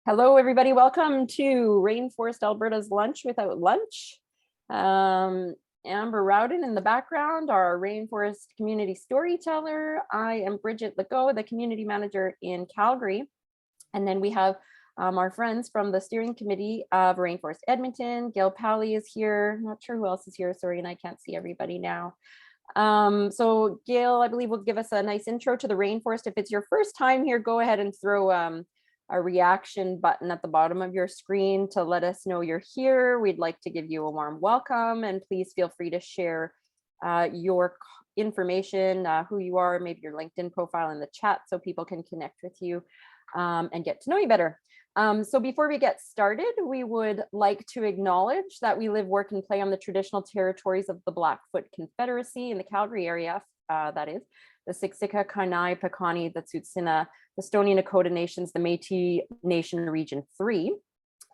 Hello, everybody. Welcome to Rainforest Alberta's Lunch Without Lunch. Amber Rowden in the background, our Rainforest community storyteller. I am Bridget Legault, the community manager in Calgary. And then we have our friends from the steering committee of Rainforest Edmonton. Gail Pally is here. Not sure who else is here. Sorry, and I can't see everybody now. So Gail, I believe, will give us a nice intro to the Rainforest. If it's your first time here, go ahead and throw a reaction button at the bottom of your screen to let us know you're here. We'd like to give you a warm welcome, and please feel free to share your information, who you are, maybe your LinkedIn profile in the chat so people can connect with you and get to know you better. So before we get started, we would like to acknowledge that we live, work, and play on the traditional territories of the Blackfoot Confederacy in the Calgary area, that is, the Siksika, Kainai, Piikani, the Tsuut'ina, the Stoney Nakoda Nations, the Métis Nation Region 3,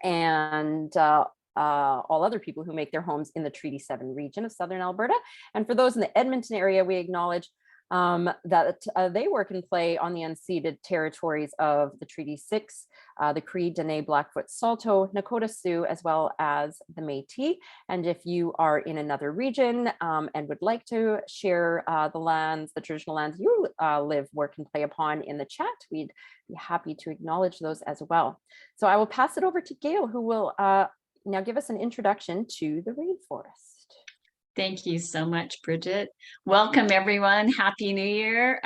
and all other people who make their homes in the Treaty 7 region of Southern Alberta. And for those in the Edmonton area, we acknowledge that they work and play on the unceded territories of the Treaty 6, the Cree, Dene, Blackfoot, Saulteaux, Nakota Sioux, as well as the Métis. And if you are in another region and would like to share the traditional lands you live, work, and play upon in the chat, we'd be happy to acknowledge those as well. So I will pass it over to Gail, who will now give us an introduction to the rainforest. Thank you so much, Bridget. Welcome, everyone. Happy New Year.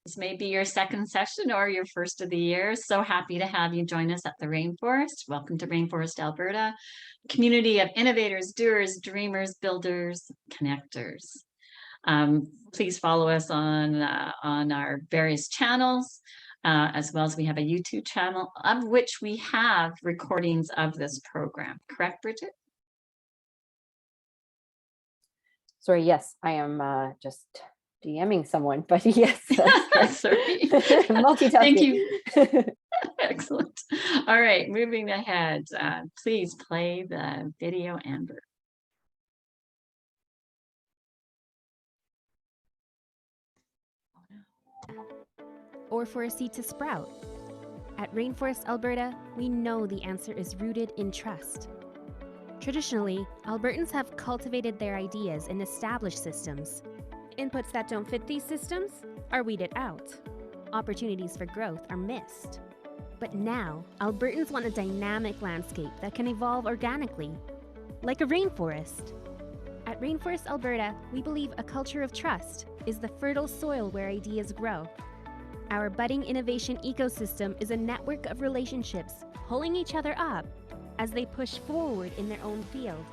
This may be your second session or your first of the year. So happy to have you join us at the Rainforest. Welcome to Rainforest Alberta, community of innovators, doers, dreamers, builders, connectors. Please follow us on our various channels, as well as we have a YouTube channel of which we have recordings of this program. Correct, Bridget? Sorry, yes, I am just DMing someone, but yes. Sorry. Multitasking. Thank you. Excellent. All right, moving ahead. Please play the video, Amber. Or for a seed to sprout. At Rainforest Alberta, we know the answer is rooted in trust. Traditionally, Albertans have cultivated their ideas in established systems. Inputs that don't fit these systems are weeded out. Opportunities for growth are missed. But now, Albertans want a dynamic landscape that can evolve organically, like a rainforest. At Rainforest Alberta, we believe a culture of trust is the fertile soil where ideas grow. Our budding innovation ecosystem is a network of relationships pulling each other up as they push forward in their own field.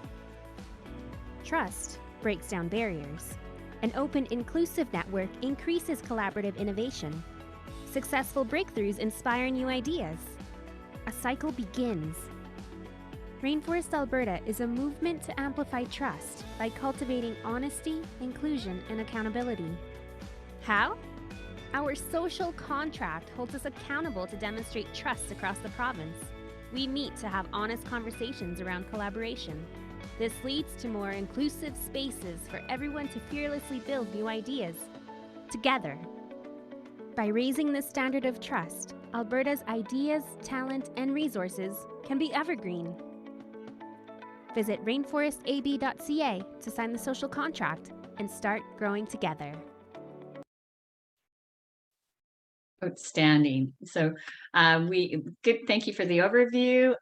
Trust breaks down barriers. An open, inclusive network increases collaborative innovation. Successful breakthroughs inspire new ideas. A cycle begins. Rainforest Alberta is a movement to amplify trust by cultivating honesty, inclusion, and accountability. How? Our social contract holds us accountable to demonstrate trust across the province. We meet to have honest conversations around collaboration. This leads to more inclusive spaces for everyone to fearlessly build new ideas together. By raising the standard of trust, Alberta's ideas, talent, and resources can be evergreen. Visit rainforestab.ca to sign the social contract and start growing together. Outstanding. So thank you for the overview.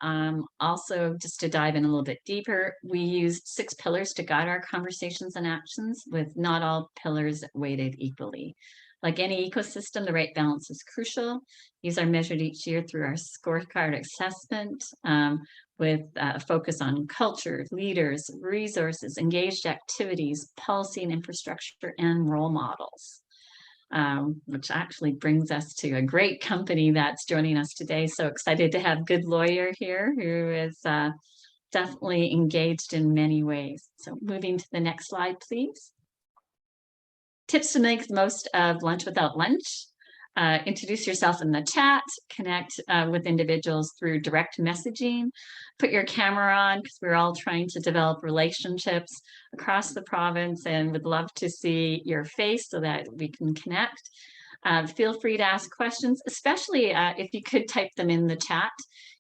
Also, just to dive in a little bit deeper, we used 6 pillars to guide our conversations and actions, with not all pillars weighted equally. Like any ecosystem, the right balance is crucial. These are measured each year through our scorecard assessment, with a focus on culture, leaders, resources, engaged activities, policy and infrastructure, and role models. Which actually brings us to a great company that's joining us today. So excited to have Goodlawyer here, who is definitely engaged in many ways. So moving to the next slide, please. Tips to make the most of Lunch Without Lunch. Introduce yourself in the chat, connect with individuals through direct messaging, put your camera on, because we're all trying to develop relationships across the province and would love to see your face so that we can connect. Feel free to ask questions, especially if you could type them in the chat.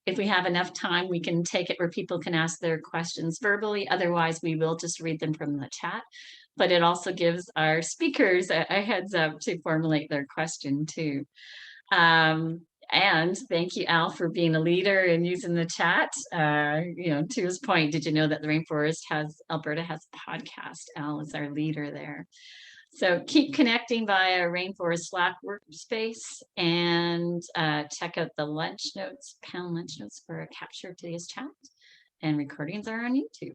If we have enough time, we can take it where people can ask their questions verbally. Otherwise, we will just read them from the chat. But it also gives our speakers a heads up to formulate their question too. And thank you, Al, for being a leader and using the chat. To his point, did you know that the Alberta has a podcast? Al is our leader there. So keep connecting via Rainforest Slack workspace, and check out the panel lunch notes for a capture of today's chat. And recordings are on YouTube.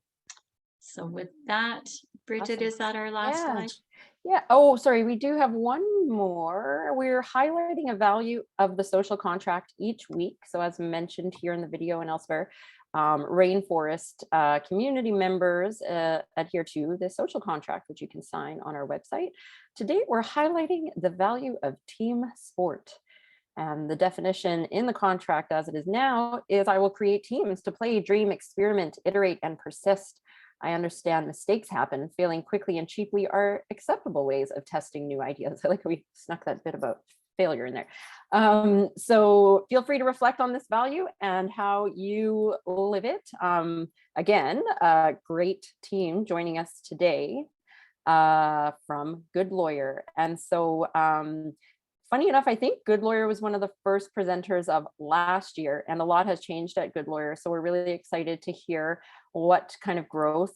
So with that, Bridget, Awesome. is that our last slide? Yeah. Oh, sorry. We do have one more. We're highlighting a value of the social contract each week. So as mentioned here in the video and elsewhere, Rainforest community members adhere to the social contract, which you can sign on our website. Today, we're highlighting the value of team sport. And the definition in the contract as it is now is I will create teams to play, dream, experiment, iterate, and persist. I understand mistakes happen. Failing quickly and cheaply are acceptable ways of testing new ideas. I like how we snuck that bit about failure in there. So feel free to reflect on this value and how you live it. Again, a great team joining us today from Goodlawyer. And so funny enough, I think Goodlawyer was one of the first presenters of last year, and a lot has changed at Goodlawyer. So we're really excited to hear what kind of growth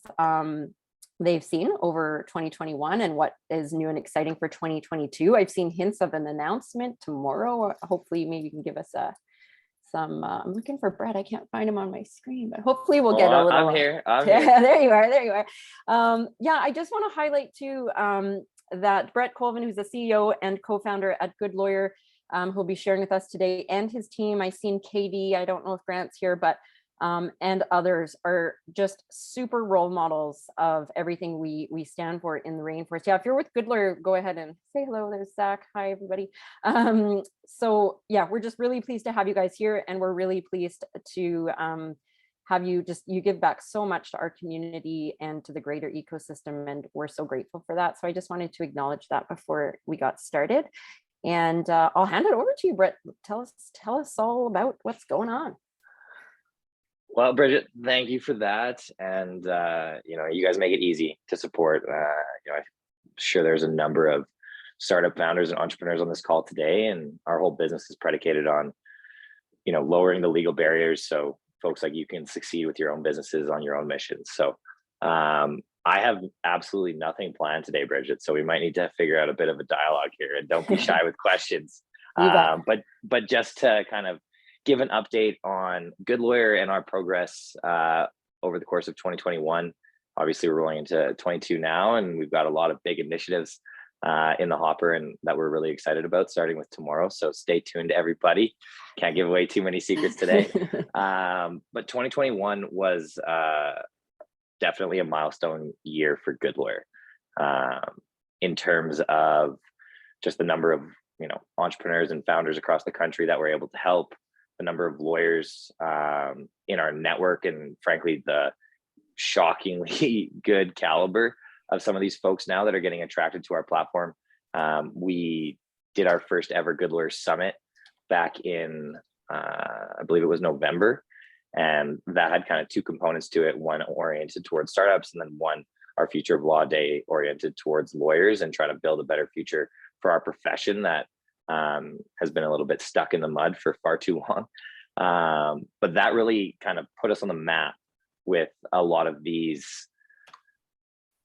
they've seen over 2021 and what is new and exciting for 2022. I've seen hints of an announcement tomorrow. Hopefully, maybe you can give us some. I'm looking for Brett. I can't find him on my screen, but hopefully we'll get a little. I'm here. I'm here. here. There you are. There you are. Yeah, I just want to highlight too that Brett Colvin, who's the CEO and co-founder at Goodlawyer, who'll be sharing with us today, and his team. I've seen Katie. I don't know if Grant's here, but and others are just super role models of everything we stand for in the rainforest. Yeah, if you're with Goodlawyer, go ahead and say hello. There's Zach. Hi, everybody. So yeah, we're just really pleased to have you guys here, and we're really pleased to have you give back so much to our community and to the greater ecosystem, and we're so grateful for that. So I just wanted to acknowledge that before we got started, and I'll hand it over to you, Brett. Tell us all about what's going on. Well, Bridget, thank you for that. And, you guys make it easy to support. I'm sure there's a number of startup founders and entrepreneurs on this call today, and our whole business is predicated on, lowering the legal barriers so folks like you can succeed with your own businesses on your own missions. So I have absolutely nothing planned today, Bridget. So we might need to figure out a bit of a dialogue here, and don't be shy with questions. But just to kind of give an update on Goodlawyer and our progress over the course of 2021. Obviously, we're rolling into 22 now, and we've got a lot of big initiatives in the hopper and that we're really excited about, starting with tomorrow. So stay tuned, everybody. Can't give away too many secrets today. But 2021 was definitely a milestone year for Goodlawyer in terms of just the number of entrepreneurs and founders across the country that we're able to help, the number of lawyers in our network, and frankly, the shockingly good caliber of some of these folks now that are getting attracted to our platform. We did our first ever Goodlawyer Summit back in, I believe it was November. And that had kind of two components to it, one oriented towards startups, and then one, our Future of Law Day, oriented towards lawyers and trying to build a better future for our profession that has been a little bit stuck in the mud for far too long. But that really kind of put us on the map with a lot of these.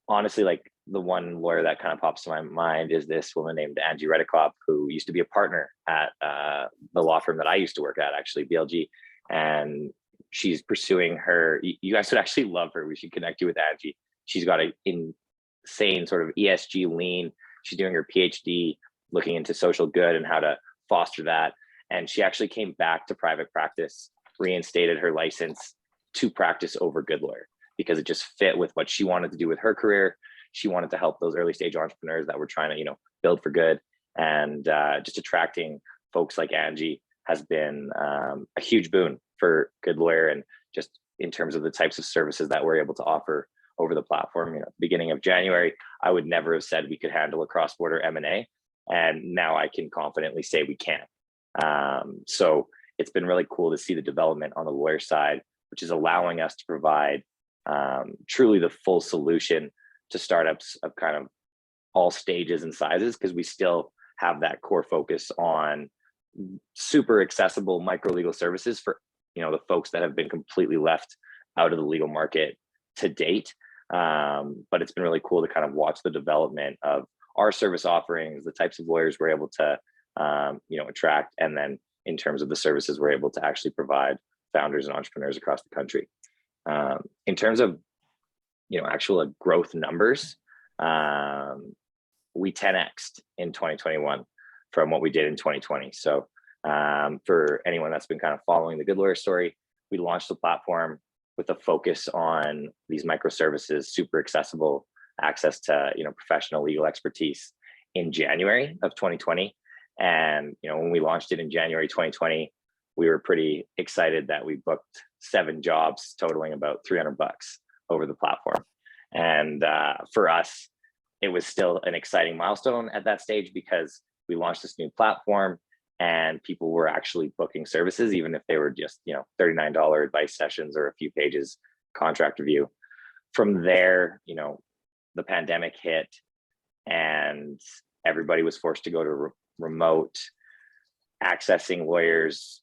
Honestly, like the one lawyer that kind of pops to my mind is this woman named Angie Redekop, who used to be a partner at the law firm that I used to work at, actually, BLG. And she's pursuing her, you guys would actually love her. We should connect you with Angie. She's got an insane sort of ESG lean. She's doing her PhD looking into social good and how to foster that. And she actually came back to private practice, reinstated her license to practice over Goodlawyer because it just fit with what she wanted to do with her career. She wanted to help those early stage entrepreneurs that were trying to, build for good. And just attracting folks like Angie has been a huge boon for Goodlawyer, and just in terms of the types of services that we're able to offer over the platform. Beginning of January, I would never have said we could handle a cross-border M&A. And now I can confidently say we can. So it's been really cool to see the development on the lawyer side, which is allowing us to provide truly the full solution to startups of kind of all stages and sizes, because we still have that core focus on super accessible micro legal services for the folks that have been completely left out of the legal market to date. But it's been really cool to kind of watch the development of our service offerings, the types of lawyers we're able to attract, and then in terms of the services we're able to actually provide founders and entrepreneurs across the country. In terms of actual growth numbers, we 10x'd in 2021 from what we did in 2020. So for anyone that's been kind of following the Goodlawyer story, we launched the platform with a focus on these microservices, super accessible access to professional legal expertise in January of 2020. And when we launched it in January 2020, we were pretty excited that we booked 7 jobs totaling about $300 over the platform. And for us, it was still an exciting milestone at that stage, because we launched this new platform and people were actually booking services, even if they were just $39 advice sessions or a few pages contract review. From there, the pandemic hit and everybody was forced to go to remote, accessing lawyers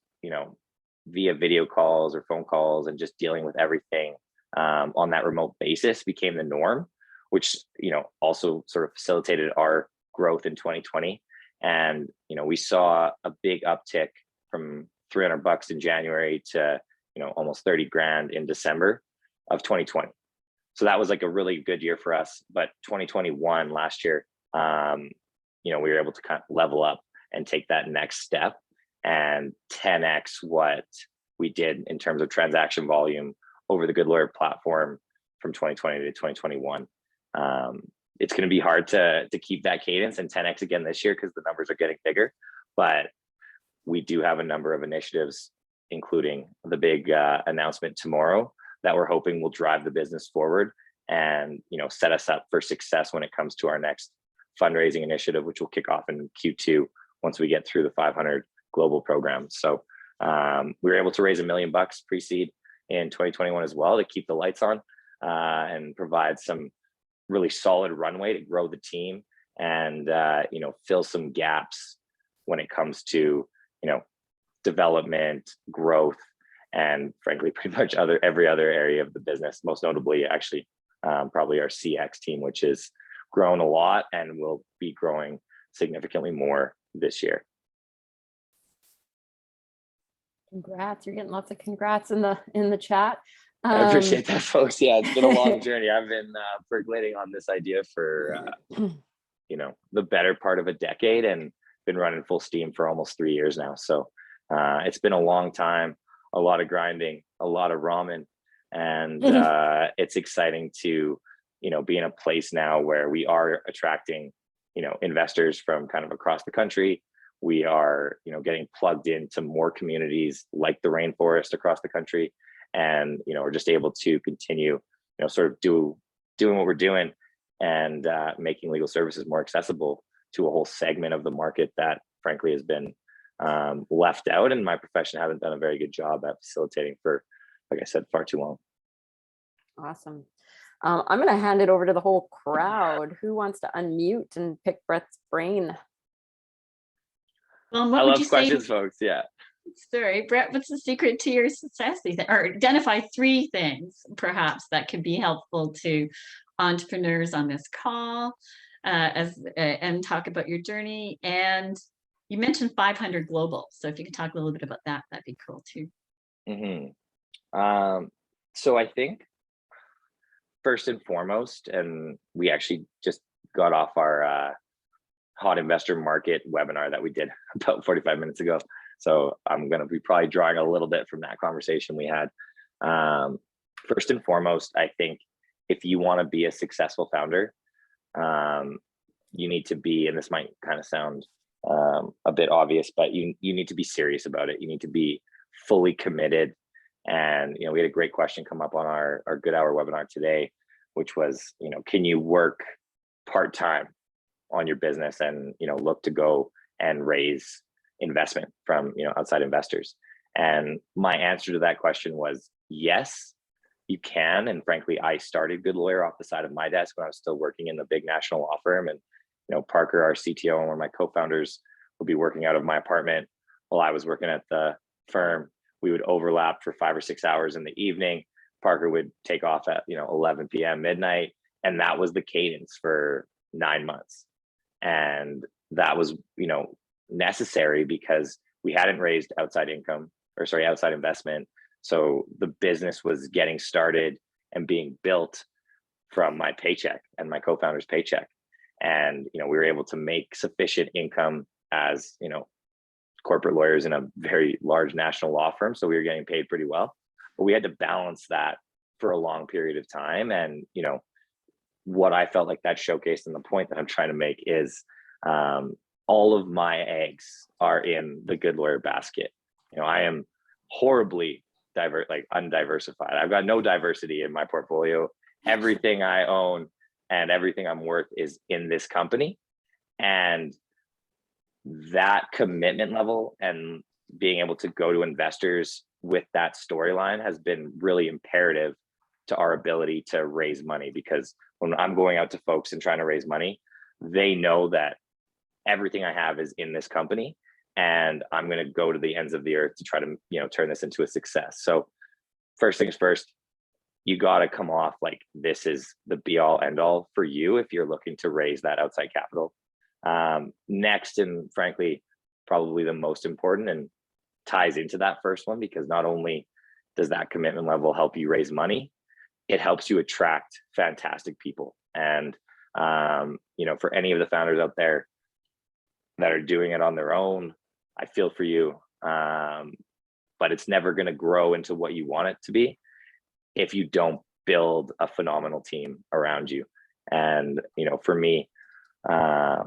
via video calls or phone calls, and just dealing with everything on that remote basis became the norm, which also sort of facilitated our growth in 2020. And we saw a big uptick from $300 in January to almost 30 grand in December of 2020. So that was like a really good year for us. But 2021, last year, we were able to kind of level up and take that next step and 10x what we did in terms of transaction volume over the Goodlawyer platform from 2020 to 2021. It's going to be hard to keep that cadence and 10x again this year, because the numbers are getting bigger. But we do have a number of initiatives, including the big announcement tomorrow, that we're hoping will drive the business forward and set us up for success when it comes to our next fundraising initiative, which will kick off in Q2 once we get through the 500 global program. So we were able to raise $1 million pre-seed in 2021 as well, to keep the lights on and provide some really solid runway to grow the team and fill some gaps when it comes to development, growth, and frankly pretty much every other area of the business, most notably actually probably our CX team, which has grown a lot and will be growing significantly more this year. Congrats. You're getting lots of congrats in the chat. I appreciate that, folks. Yeah, it's been a long journey. I've been percolating on this idea for the better part of a decade, and been running full steam for almost 3 years now. So it's been a long time, a lot of grinding, a lot of ramen, and it's exciting to be in a place now where we are attracting investors from kind of across the country. We are getting plugged into more communities like the Rainforest across the country, and we're just able to continue sort of doing what we're doing, and making legal services more accessible to a whole segment of the market that frankly has been left out, and my profession hasn't done a very good job at facilitating for, like I said, far too long. Awesome. I'm going to hand it over to the whole crowd. Who wants to unmute and pick Brett's brain? Well, I love questions, folks. Yeah. Sorry, Brett, what's the secret to your success? Or identify 3 things perhaps that could be helpful to entrepreneurs on this call, and talk about your journey. And you mentioned 500 global. So if you could talk a little bit about that, that'd be cool too. Mm-hmm. So I think first and foremost, and we actually just got off our hot investor market webinar that we did about 45 minutes ago. So I'm going to be probably drawing a little bit from that conversation we had. First and foremost, I think if you want to be a successful founder, you need to be, and this might kind of sound a bit obvious, but you need to be serious about it. You need to be fully committed. And we had a great question come up on our Good Hour webinar today, which was, can you work part-time on your business and, look to go and raise investment from, outside investors? And my answer to that question was yes, you can. And frankly, I started Goodlawyer off the side of my desk when I was still working in the big national law firm. And, Parker, our CTO, and one of my co-founders would be working out of my apartment while I was working at the firm. We would overlap for 5 or 6 hours in the evening. Parker would take off at 11 p.m. midnight, and that was the cadence for 9 months. And that was necessary because we hadn't raised outside investment. So the business was getting started and being built from my paycheck and my co-founder's paycheck. And we were able to make sufficient income as corporate lawyers in a very large national law firm. So we were getting paid pretty well, but we had to balance that for a long period of time. And, what I felt like that showcased, and the point that I'm trying to make is all of my eggs are in the Goodlawyer basket. I am horribly undiversified. I've got no diversity in my portfolio. Everything I own and everything I'm worth is in this company. And that commitment level and being able to go to investors with that storyline has been really imperative to our ability to raise money. Because when I'm going out to folks and trying to raise money, they know that everything I have is in this company, and I'm going to go to the ends of the earth to try to, turn this into a success. So first things first, you got to come off like this is the be all end all for you if you're looking to raise that outside capital. Next, and frankly, probably the most important and ties into that first one, because not only does that commitment level help you raise money, it helps you attract fantastic people. And, for any of the founders out there that are doing it on their own, I feel for you. But it's never going to grow into what you want it to be if you don't build a phenomenal team around you. And, for me, I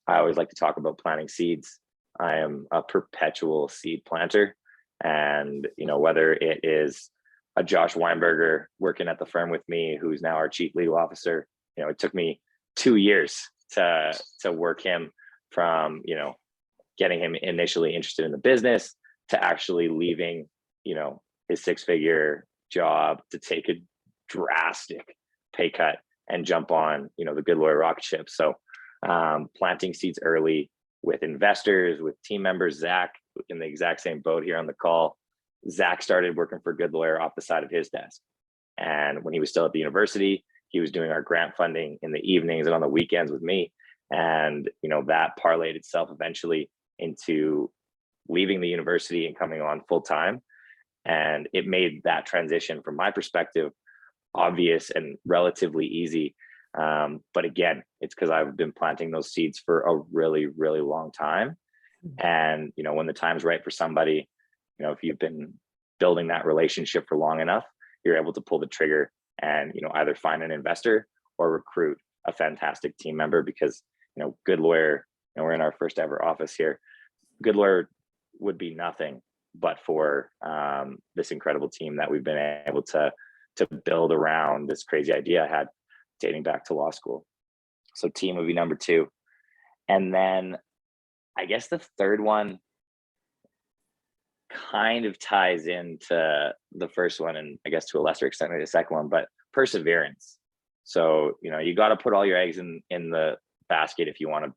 always like to talk about planting seeds. I am a perpetual seed planter. And, whether it is a Josh Weinberger working at the firm with me, who's now our chief legal officer, it took me 2 years to work him from, getting him initially interested in the business to actually leaving, his 6-figure job to take a drastic pay cut and jump on, the Goodlawyer rocket ship. So planting seeds early with investors, with team members. Zach, in the exact same boat here on the call. Zach started working for Goodlawyer off the side of his desk. And when he was still at the university, he was doing our grant funding in the evenings and on the weekends with me. And, that parlayed itself eventually into leaving the university and coming on full time. And it made that transition, from my perspective, obvious and relatively easy. But again, it's because I've been planting those seeds for a really, really long time. And, when the time's right for somebody, if you've been building that relationship for long enough, you're able to pull the trigger and, either find an investor or recruit a fantastic team member. Because, Goodlawyer, we're in our first ever office here. Goodlawyer would be nothing but for this incredible team that we've been able to build around this crazy idea I had dating back to law school. So team would be number 2. And then I guess the third one kind of ties into the first one, and I guess to a lesser extent the second one, but perseverance. So, you got to put all your eggs in the basket if you want to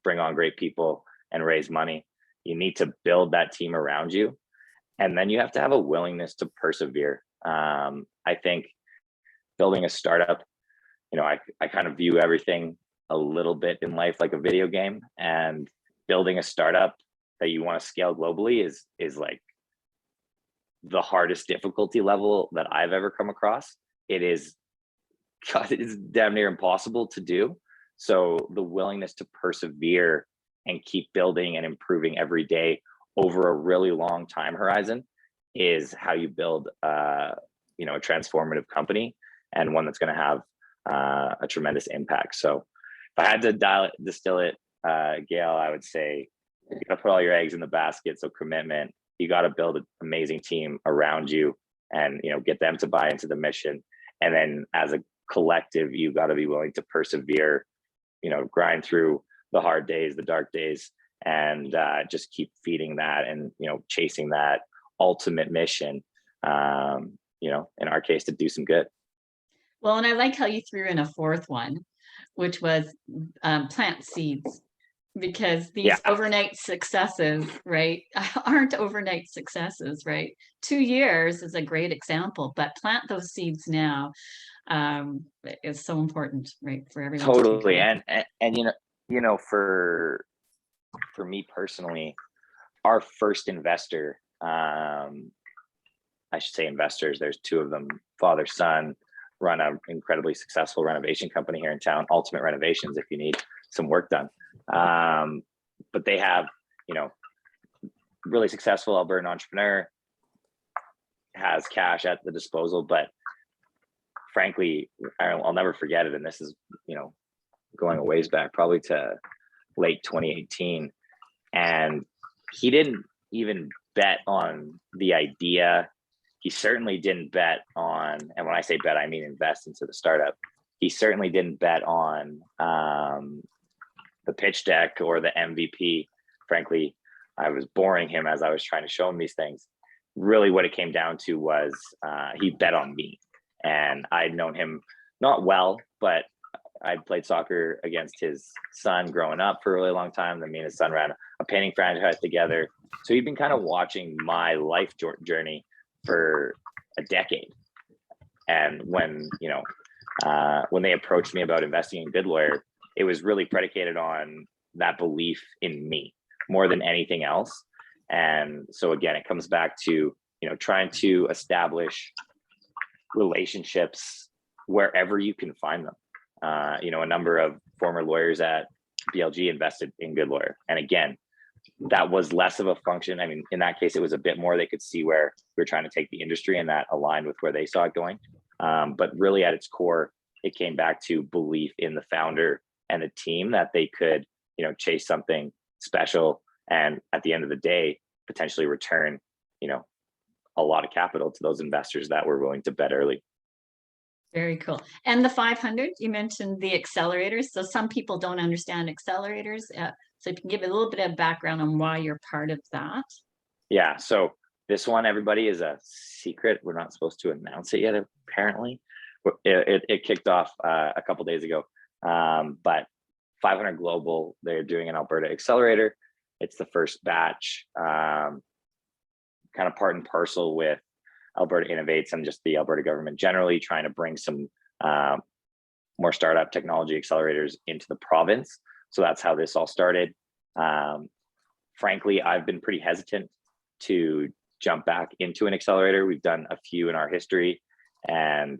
bring on great people and raise money. You need to build that team around you. And then you have to have a willingness to persevere. I think building a startup, I kind of view everything a little bit in life like a video game, and building a startup that you want to scale globally is like the hardest difficulty level that I've ever come across. It's damn near impossible to do. So the willingness to persevere and keep building and improving every day over a really long time horizon is how you build a transformative company, and one that's going to have a tremendous impact. So if I had to distill it, Gail, I would say you got to put all your eggs in the basket. So commitment, you got to build an amazing team around you and, get them to buy into the mission. And then as a collective, you got to be willing to persevere grind through the hard days, the dark days, and just keep feeding that and, chasing that ultimate mission, in our case, to do some good. Well, and I like how you threw in a fourth one, which was plant seeds, because these overnight successes, right, aren't overnight successes, right? 2 years is a great example, but plant those seeds now is so important, right, for everyone. Totally. And for me personally, our first investor, I should say investors, there's 2 of them, father, son, run an incredibly successful renovation company here in town, Ultimate Renovations, if you need some work done. But they have, really successful Albertan entrepreneur, has cash at the disposal, but frankly, I'll never forget it. And this is, going a ways back, probably to late 2018. And he didn't even bet on the idea. He certainly didn't bet on, and when I say bet, I mean invest into the startup. He certainly didn't bet on the pitch deck or the MVP. Frankly, I was boring him as I was trying to show him these things. Really what it came down to was he bet on me. And I'd known him not well, but I'd played soccer against his son growing up for a really long time. Me and his son ran a painting franchise together. So he'd been kind of watching my life journey for a decade. And when they approached me about investing in Goodlawyer, it was really predicated on that belief in me more than anything else. And so again, it comes back to, trying to establish relationships wherever you can find them. A number of former lawyers at BLG invested in Goodlawyer. And again, that was less of a function. I mean, in that case, it was a bit more, they could see where we're trying to take the industry, and that aligned with where they saw it going. But really at its core, it came back to belief in the founder and the team that they could, chase something special. And at the end of the day, potentially return, a lot of capital to those investors that were willing to bet early. Very cool. And the 500, you mentioned the accelerators. So some people don't understand accelerators. So if you can give a little bit of background on why you're part of that. Yeah. So this one, everybody, is a secret. We're not supposed to announce it yet, apparently. It kicked off a couple days ago. But 500 Global, they're doing an Alberta accelerator. It's the first batch, kind of part and parcel with Alberta Innovates and just the Alberta government generally trying to bring some more startup technology accelerators into the province. So that's how this all started. Frankly, I've been pretty hesitant to jump back into an accelerator. We've done a few in our history. And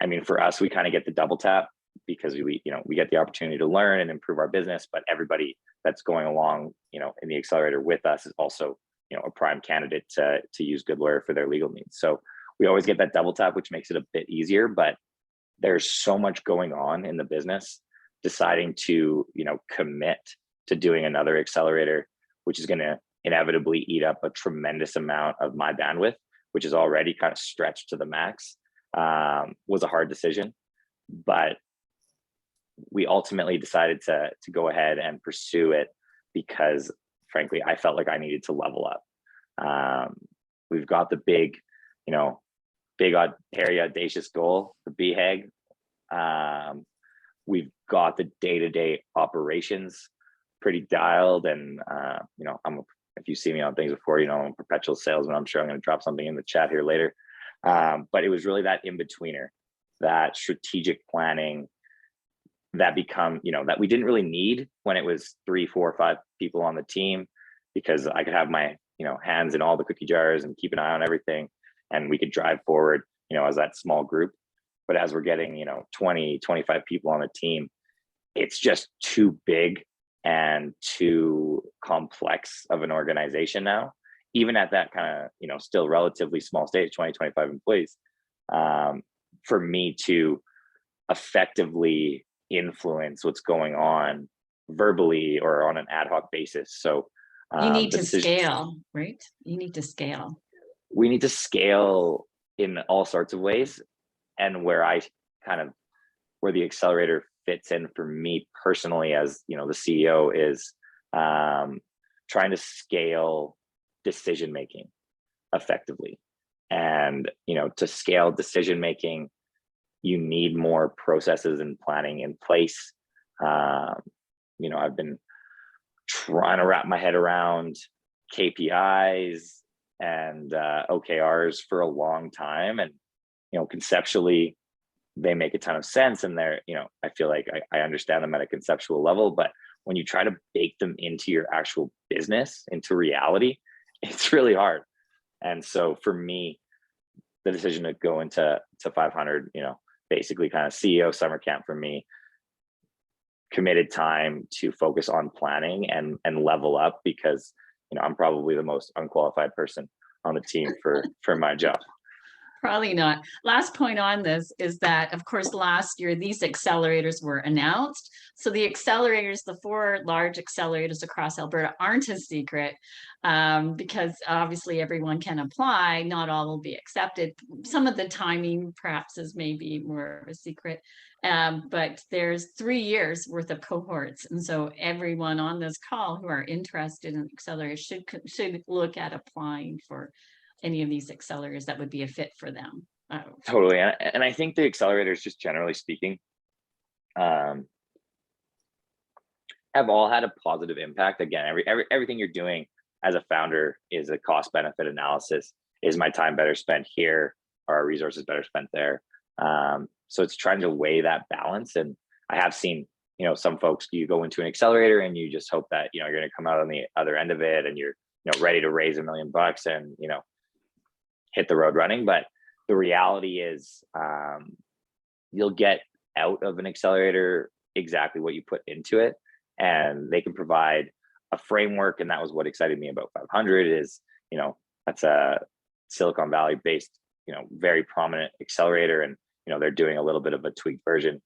I mean, for us, we kind of get the double tap because we get the opportunity to learn and improve our business, but everybody that's going along, in the accelerator with us is also, a prime candidate to use Goodlawyer for their legal needs. So we always get that double tap, which makes it a bit easier, but there's so much going on in the business. Deciding to, commit to doing another accelerator, which is going to inevitably eat up a tremendous amount of my bandwidth, which is already kind of stretched to the max, was a hard decision. But we ultimately decided to go ahead and pursue it because, frankly, I felt like I needed to level up. We've got the big, hairy, audacious goal, the BHAG. We've got the day-to-day operations pretty dialed, and if you see me on things before, I'm a perpetual salesman. I'm sure I'm going to drop something in the chat here later. But it was really that in-betweener, that strategic planning that that we didn't really need when it was 3, 4, 5 people on the team, because I could have my, hands in all the cookie jars and keep an eye on everything, and we could drive forward, as that small group. But as we're getting, 20, 25 people on the team, it's just too big and too complex of an organization now, even at that kind of, still relatively small stage, 20, 25 employees, for me to effectively influence what's going on verbally or on an ad hoc basis. So you need to scale, right? You need to scale. We need to scale in all sorts of ways. And where the accelerator fits in for me personally as, you know, the CEO is trying to scale decision making effectively. And, you know, to scale decision making, you need more processes and planning in place. You know, I've been trying to wrap my head around KPIs and OKRs for a long time. And, you know, conceptually, they make a ton of sense. And they're, you know, I feel like I understand them at a conceptual level, but when you try to bake them into your actual business, into reality, it's really hard. And so for me, the decision to go into 500, you know, basically kind of CEO summer camp for me, committed time to focus on planning and level up, because, you know, I'm probably the most unqualified person on the team for my job. Probably not. Last point on this is that, of course, last year, these accelerators were announced. So the accelerators, the 4 large accelerators across Alberta aren't a secret, because obviously everyone can apply. Not all will be accepted. Some of the timing perhaps is maybe more of a secret. But there's 3 years worth of cohorts. And so everyone on this call who are interested in accelerators should look at applying for any of these accelerators that would be a fit for them. Totally. And I think the accelerators, just generally speaking, have all had a positive impact. Again, everything you're doing as a founder is a cost benefit analysis. Is my time better spent here? Are our resources better spent there? So it's trying to weigh that balance. And I have seen, you know, some folks, you go into an accelerator and you just hope that, you know, you're going to come out on the other end of it and you're, you know, ready to raise $1 million and, you know, hit the road running. But the reality is, you'll get out of an accelerator exactly what you put into it, and they can provide a framework. And that was what excited me about 500 is, you know, that's a Silicon Valley based, you know, very prominent accelerator. And, you know, they're doing a little bit of a tweaked version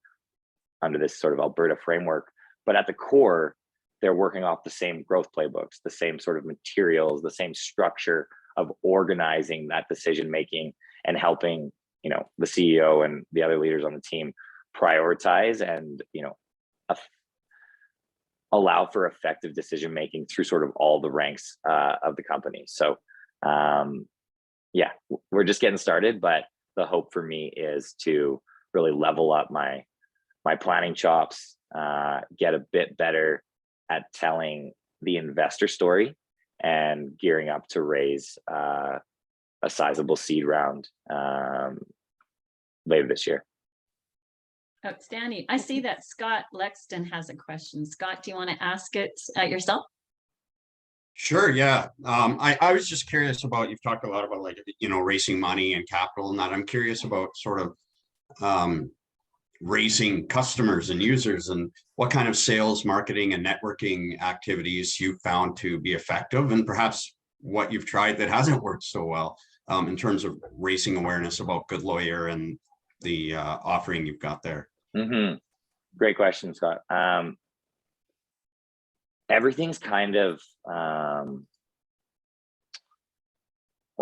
under this sort of Alberta framework. But at the core, they're working off the same growth playbooks, the same sort of materials, the same structure of organizing that decision making and helping, you know, the CEO and the other leaders on the team prioritize and, you know, allow for effective decision making through sort of all the ranks of the company. So yeah, we're just getting started, but the hope for me is to really level up my planning chops, get a bit better at telling the investor story and gearing up to raise a sizable seed round later this year. Outstanding. I see that Scott Lexton has a question. Scott, do you want to ask it yourself? Sure, yeah. I was just curious about, you've talked a lot about, like, you know, raising money and capital and that. I'm curious about sort of raising customers and users, and what kind of sales, marketing, and networking activities you found to be effective, and perhaps what you've tried that hasn't worked so well in terms of raising awareness about Goodlawyer and the offering you've got there. Mm-hmm. Great question, Scott. Everything's kind of, well,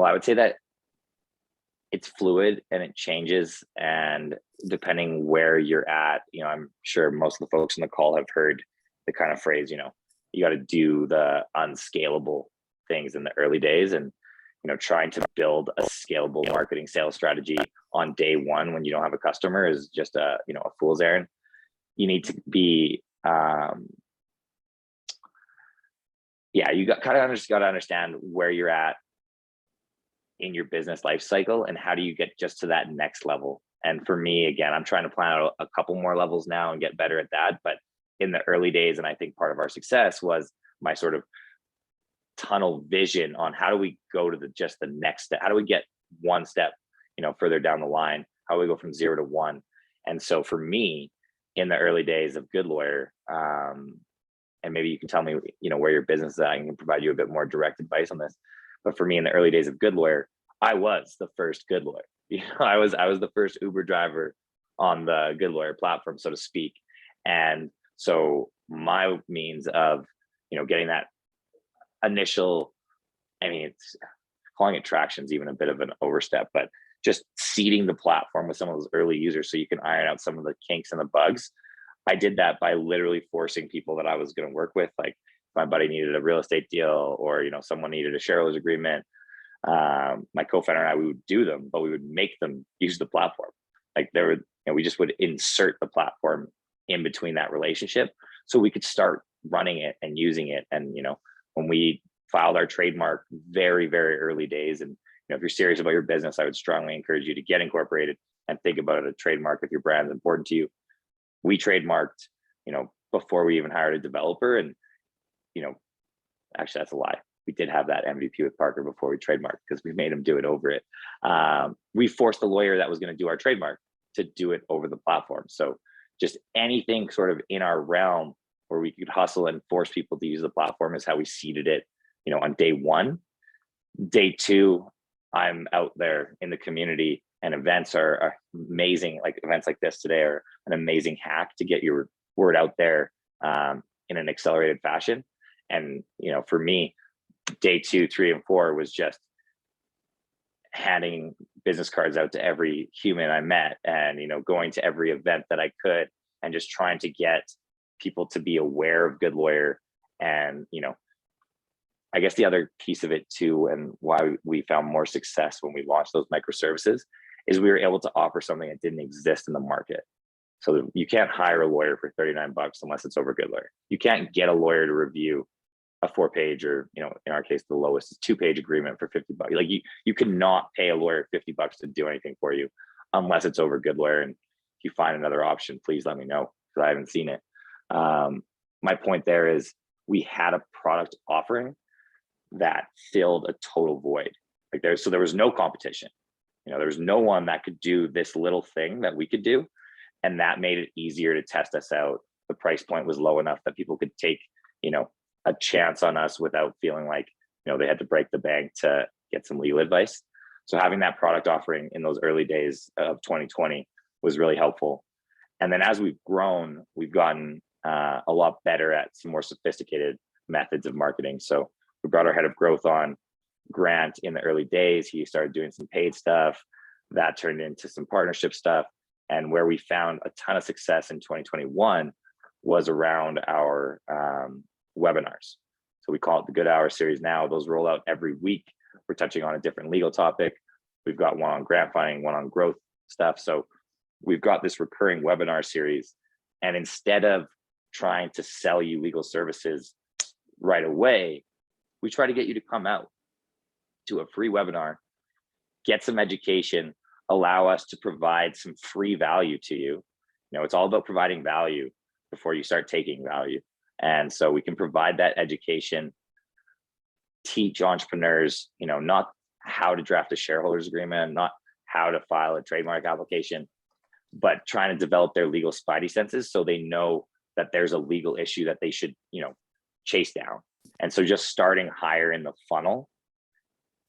I would say that it's fluid and it changes, and depending where you're at, you know, I'm sure most of the folks on the call have heard the kind of phrase, you know, you got to do the unscalable things in the early days. And, you know, trying to build a scalable marketing sales strategy on day one when you don't have a customer is just a, you know, a fool's errand. You need to be, yeah, you got to understand where you're at in your business life cycle and how do you get just to that next level. And for me, again, I'm trying to plan out a couple more levels now and get better at that. But in the early days, and I think part of our success was my sort of tunnel vision on how do we go to just the next step? How do we get one step, you know, further down the line? How do we go from 0 to 1? And so for me, in the early days of Goodlawyer, and maybe you can tell me, you know, where your business is at, I can provide you a bit more direct advice on this. But for me, in the early days of Goodlawyer, I was the first Goodlawyer. You know, I was the first Uber driver on the Goodlawyer platform, so to speak. And so my means of, you know, getting that initial, I mean, it's calling it traction is even a bit of an overstep, but just seeding the platform with some of those early users so you can iron out some of the kinks and the bugs I did that by literally forcing people that I was going to work with. Like if my buddy needed a real estate deal, or, you know, someone needed a shareholders agreement, my co-founder and I, we would do them, but we would make them use the platform. Like there would, you know, we just would insert the platform in between that relationship so we could start running it and using it. And, you know, when we filed our trademark very, very early days, and, you know, if you're serious about your business, I would strongly encourage you to get incorporated and think about a trademark if your brand's important to you. We trademarked, you know, before we even hired a developer. And, you know, actually that's a lie. We did have that MVP with Parker before we trademarked, because we made him do it over it. We forced the lawyer that was going to do our trademark to do it over the platform. So just anything sort of in our realm where we could hustle and force people to use the platform is how we seeded it, you know, on day one. Day two, I'm out there in the community, and events are amazing. Like events like this today are an amazing hack to get your word out there in an accelerated fashion. And, you know, for me, day 2, 3, and 4 was just handing business cards out to every human I met, and, you know, going to every event that I could, and just trying to get people to be aware of Goodlawyer. And, you know, I guess the other piece of it too, and why we found more success when we launched those microservices, is we were able to offer something that didn't exist in the market. So you can't hire a lawyer for $39 unless it's over Goodlawyer. You can't get a lawyer to review a 4-page, or, you know, in our case, the lowest is 2-page agreement for $50. Like you cannot pay a lawyer $50 to do anything for you unless it's over Goodlawyer. And if you find another option, please let me know, because I haven't seen it. My point there is we had a product offering that filled a total void. Like there was no competition. You know, there was no one that could do this little thing that we could do. And that made it easier to test us out. The price point was low enough that people could take, you know, a chance on us without feeling like, you know, they had to break the bank to get some legal advice. So having that product offering in those early days of 2020 was really helpful. And then as we've grown, we've gotten a lot better at some more sophisticated methods of marketing. So we brought our head of growth on, Grant, in the early days. He started doing some paid stuff that turned into some partnership stuff. And where we found a ton of success in 2021 was around our webinars. So we call it the Good Hour series now. Those roll out every week. We're touching on a different legal topic. We've got one on grant funding, one on growth stuff. So we've got this recurring webinar series. And instead of trying to sell you legal services right away, we try to get you to come out to a free webinar, get some education, allow us to provide some free value to you. You know, it's all about providing value before you start taking value. And so we can provide that education, teach entrepreneurs, you know, not how to draft a shareholders agreement, not how to file a trademark application, but trying to develop their legal spidey senses so they know that there's a legal issue that they should, you know, chase down. And so just starting higher in the funnel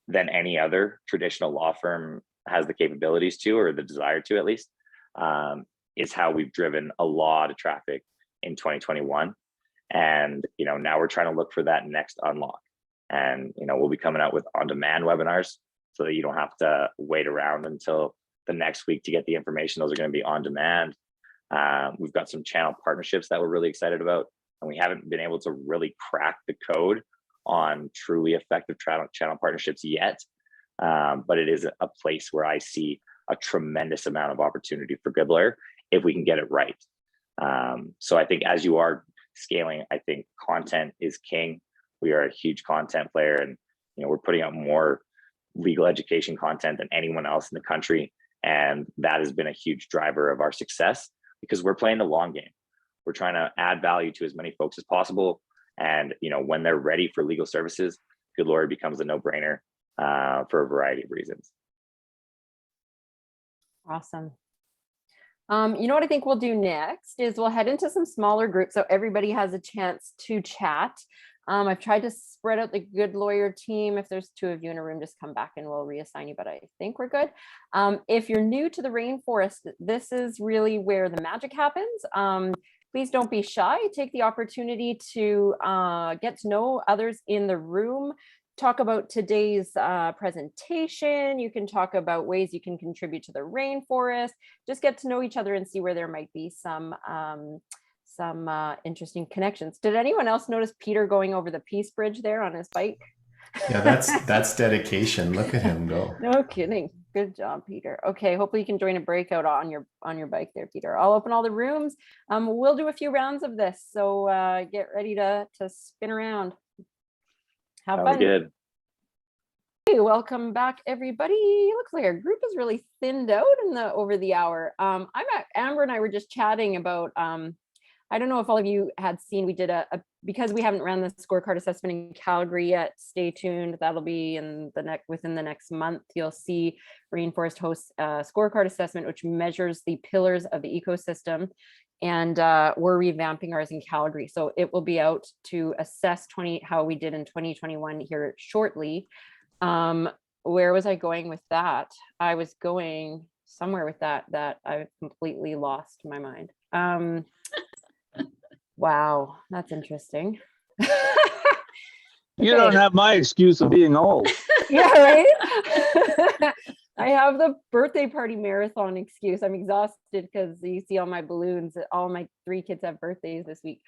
than any other traditional law firm has the capabilities to, or the desire to at least, is how we've driven a lot of traffic in 2021. And, you know, now we're trying to look for that next unlock. And, you know, we'll be coming out with on-demand webinars so that you don't have to wait around until the next week to get the information. Those are going to be on demand. We've got some channel partnerships that we're really excited about, and we haven't been able to really crack the code on truly effective channel partnerships yet. But it is a place where I see a tremendous amount of opportunity for Goodlawyer if we can get it right. So I think as you are scaling, I think content is king. We are a huge content player, and, you know, we're putting out more legal education content than anyone else in the country. And that has been a huge driver of our success, because we're playing the long game. We're trying to add value to as many folks as possible. And, you know, when they're ready for legal services, Goodlawyer becomes a no-brainer for a variety of reasons. Awesome. You know what I think we'll do next is we'll head into some smaller groups so everybody has a chance to chat. I've tried to spread out the Goodlawyer team. If there's 2 of you in a room, just come back and we'll reassign you, but I think we're good. If you're new to the Rainforest, this is really where the magic happens. Please don't be shy. Take the opportunity to get to know others in the room. Talk about today's presentation. You can talk about ways you can contribute to the Rainforest. Just get to know each other and see where there might be some some interesting connections. Did anyone else notice Peter going over the Peace Bridge there on his bike? Yeah, that's dedication. Look at him go. No kidding. Good job, Peter. Okay, hopefully you can join a breakout on your bike there, Peter. I'll open all the rooms. We'll do a few rounds of this, so get ready to spin around. Have Sounds fun. good. Hey, welcome back, everybody. Looks like our group is really thinned out over the hour. Amber and I were just chatting about. I don't know if all of you had seen, we did because we haven't run the scorecard assessment in Calgary yet, stay tuned. That'll be within the next month. You'll see Rainforest hosts a scorecard assessment, which measures the pillars of the ecosystem. And we're revamping ours in Calgary. So it will be out to assess how we did in 2021 here shortly. Where was I going with that? I was going somewhere with that I've completely lost my mind. Wow, that's interesting. You don't have my excuse of being old. Yeah, right. I have the birthday party marathon excuse. I'm exhausted because you see all my balloons. All my 3 kids have birthdays this week.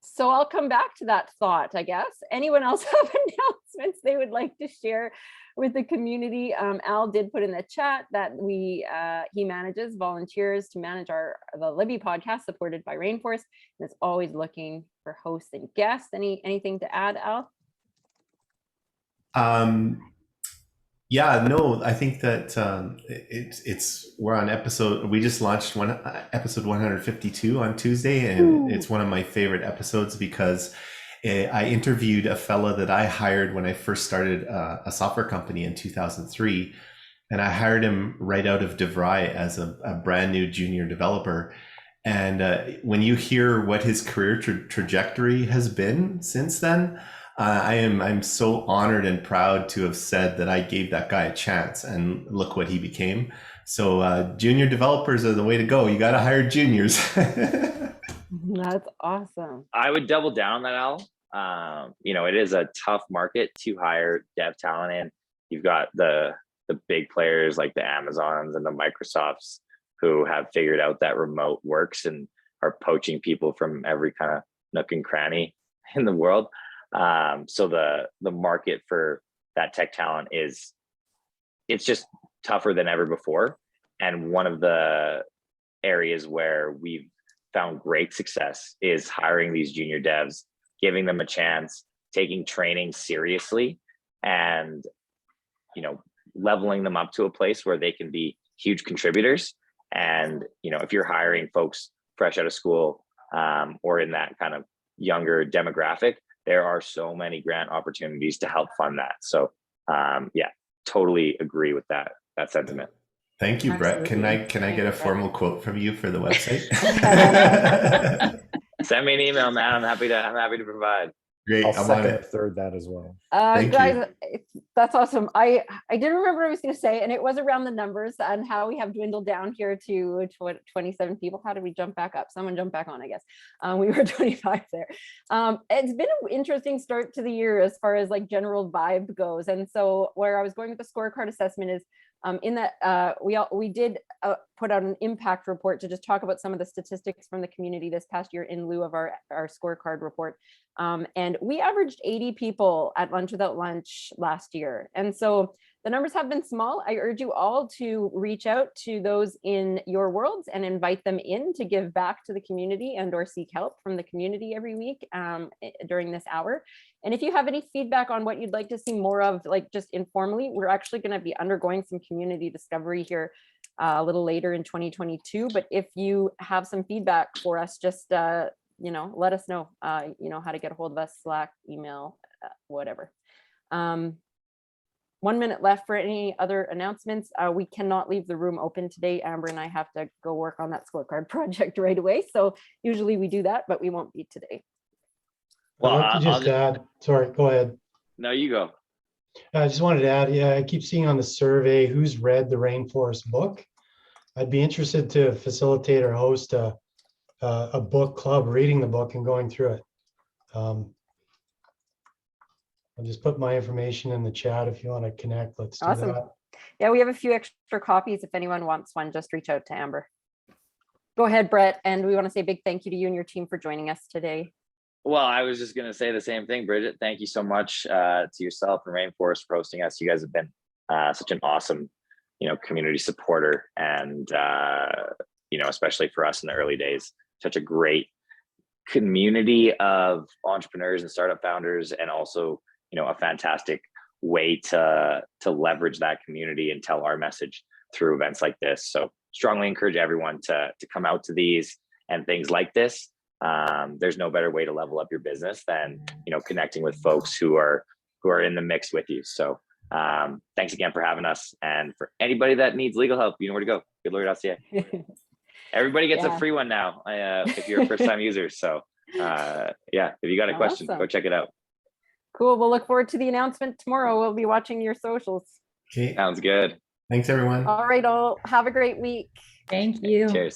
So I'll come back to that thought, I guess. Anyone else have announcements they would like to share with the community? Al did put in the chat that he manages volunteers to manage the Libby podcast supported by Rainforest, and is always looking for hosts and guests. Anything to add, Al? Yeah, no, I think that we're on we just launched episode 152 on Tuesday, and it's one of my favorite episodes because I interviewed a fella that I hired when I first started a software company in 2003, and I hired him right out of DeVry as a brand new junior developer. And when you hear what his career trajectory has been since then, I'm so honored and proud to have said that I gave that guy a chance, and look what he became. So junior developers are the way to go. You got to hire juniors. That's awesome. I would double down on that, Al. It is a tough market to hire dev talent in. You've got the big players like the Amazons and the Microsofts who have figured out that remote works and are poaching people from every kind of nook and cranny in the world. So the market for that tech talent it's just tougher than ever before. And one of the areas where we've found great success is hiring these junior devs, giving them a chance, taking training seriously, and leveling them up to a place where they can be huge contributors. And if you're hiring folks fresh out of school or in that kind of younger demographic, there are so many grant opportunities to help fund that. So totally agree with that sentiment. Thank you, Brett. Can I get a formal quote from you for the website? Send me an email, man. I'm happy to provide. Great. I'll second third that as well. Guys, that's awesome. I didn't remember what I was going to say, and it was around the numbers and how we have dwindled down here to 27 people. How did we jump back up? Someone jumped back on, I guess. We were 25 there. It's been an interesting start to the year as far as like general vibe goes. And so where I was going with the scorecard assessment is in that we did put out an impact report to just talk about some of the statistics from the community this past year in lieu of our scorecard report. And we averaged 80 people at Lunch Without Lunch last year. And so the numbers have been small. I urge you all to reach out to those in your worlds and invite them in to give back to the community and or seek help from the community every week during this hour. And if you have any feedback on what you'd like to see more of, like just informally, we're actually going to be undergoing some community discovery here a little later in 2022. But if you have some feedback for us, just let us know. How to get a hold of us: Slack, email, whatever. 1 minute left for any other announcements. We cannot leave the room open today. Amber and I have to go work on that scorecard project right away. So usually we do that, but we won't be today. Well, I'd like to just add, sorry, go ahead. No, you go. I just wanted to add, I keep seeing on the survey who's read the Rainforest book. I'd be interested to facilitate or host a book club, reading the book and going through it. I'll just put my information in the chat if you want to connect. Let's do that. Yeah, we have a few extra copies. If anyone wants one, just reach out to Amber. Go ahead, Brett. And we want to say a big thank you to you and your team for joining us today. Well, I was just going to say the same thing, Bridget. Thank you so much to yourself and Rainforest for hosting us. You guys have been such an awesome, community supporter, and especially for us in the early days, such a great community of entrepreneurs and startup founders, and also, a fantastic way to leverage that community and tell our message through events like this. So strongly encourage everyone to come out to these and things like this. There's no better way to level up your business than connecting with folks who are in the mix with you. So thanks again for having us, and for anybody that needs legal help, you know where to go. Goodlawyer.ca. Everybody gets a free one now if you're a first-time user. So if you got a question, go check it out. Cool. We'll look forward to the announcement tomorrow. We'll be watching your socials. Okay. Sounds good. Thanks, everyone. All right, all have a great week. Thank you. Cheers.